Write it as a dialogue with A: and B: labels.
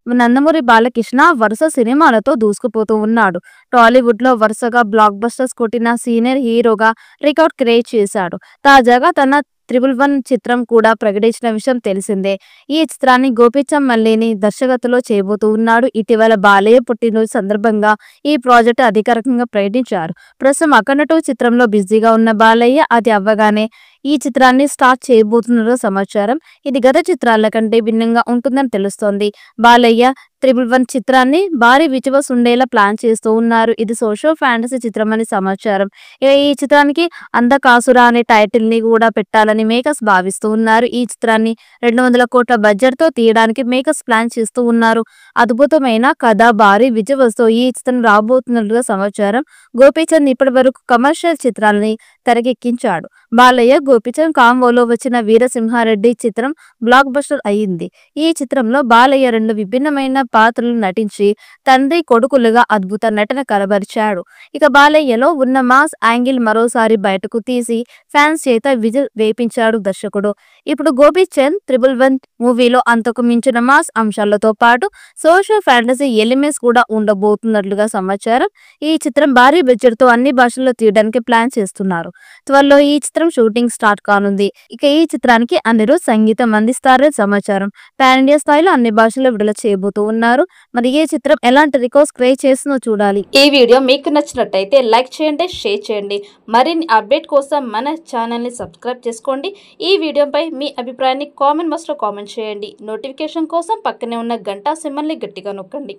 A: నందమూరి బాలకృష్ణ వరుస సినిమాలతో దూసుకుపోతూ ఉన్నాడు. టాలీవుడ్లో వరుసగా బ్లాక్ బస్టర్స్ కొట్టిన సీనియర్ హీరోగా రికార్డ్ క్రియేట్ చేశాడు. తాజాగా తన 'త్రిబుల్ 1' చిత్రం కూడా ప్రకటించిన విషయం తెలిసిందే. ఈ చిత్రాన్ని గోపీచంద్ మల్లేని దర్శకత్వంలో చేయబోతూ ఉన్నాడు. ఇటీవల బాలయ్య పుట్టినరోజు సందర్భంగా ఈ ప్రాజెక్టు అధికారికంగా ప్రకటించారు. ప్రస్తుతం 'అఖండ 2' చిత్రంలో బిజీగా ఉన్న బాలయ్య అది అవ్వగానే ఈ చిత్రాన్ని స్టార్ట్ చేయబోతున్నట్లు సమాచారం. ఇది గత చిత్రాల కంటే భిన్నంగా ఉంటుందని తెలుస్తోంది. బాలయ్య 'త్రిబుల్ 1' చిత్రాన్ని భారీ విజువల్స్ ఉండేలా ప్లాన్ చేస్తూ ఉన్నారు. ఇది సోషో ఫ్యాంటసీ చిత్రమని సమాచారం. ఇక ఈ చిత్రానికి 'అంధకాసుర' అనే టైటిల్ ని కూడా పెట్టాలని మేకర్స్ భావిస్తూ ఉన్నారు. ఈ చిత్రాన్ని 200 కోట్ల బడ్జెట్ తో తీయడానికి మేకర్స్ ప్లాన్ చేస్తూ ఉన్నారు. అద్భుతమైన కథ, భారీ విజువల్స్ తో ఈ చిత్రం రాబోతున్నట్లుగా సమాచారం. గోపీచంద్ ఇప్పటి వరకు కమర్షియల్ చిత్రాలని తెరకెక్కించాడు. బాలయ్య, గోపీచంద్ కాంబోలో వచ్చిన 'వీరసింహారెడ్డి' చిత్రం బ్లాక్ బస్టర్ అయింది. ఈ చిత్రంలో బాలయ్య 2 విభిన్నమైన పాత్రలు నటించి తండ్రి, కొడుకులుగా అద్భుత నటన కనబరిచాడు. ఇక బాలయ్యలో ఉన్న మాస్ యాంగిల్ మరోసారి బయటకు తీసి ఫ్యాన్స్ చేత విజిల్ వేయించాడు దర్శకుడు. ఇప్పుడు గోపీచంద్ 'త్రిబుల్ 1' మూవీలో అంతకు మించిన మాస్ అంశాలతో పాటు సోషల్ ఫ్యాంటసీ ఎలిమెంట్స్ కూడా ఉండబోతున్నట్లుగా సమాచారం. ఈ చిత్రం భారీ బడ్జెట్ తో అన్ని భాషల్లో తీయడానికి ప్లాన్ చేస్తున్నారు. త్వరలో ఈ చిత్రం షూటింగ్ స్టార్ట్ కానుంది. ఇక ఈ చిత్రానికి అనిరుద్ సంగీతం అందిస్తారని సమాచారం. పాన్ ఇండియా స్థాయిలో అన్ని భాషల్లో విడుదల చేయబోతూ ఉన్నారు. మరి ఈ చిత్రం ఎలాంటి రికార్డ్స్ క్రియేట్ చేస్తుందో చూడాలి.
B: ఈ వీడియో మీకు నచ్చినట్టయితే లైక్ చేయండి, షేర్ చేయండి. మరిన్ని అప్డేట్ కోసం మన ఛానల్ని సబ్స్క్రైబ్ చేసుకోండి. ఈ వీడియోపై మీ అభిప్రాయాన్ని కామెంట్ బాక్స్లో కామెంట్ చేయండి. నోటిఫికేషన్ కోసం పక్కనే ఉన్న గంట సింబల్ని గట్టిగా నొక్కండి.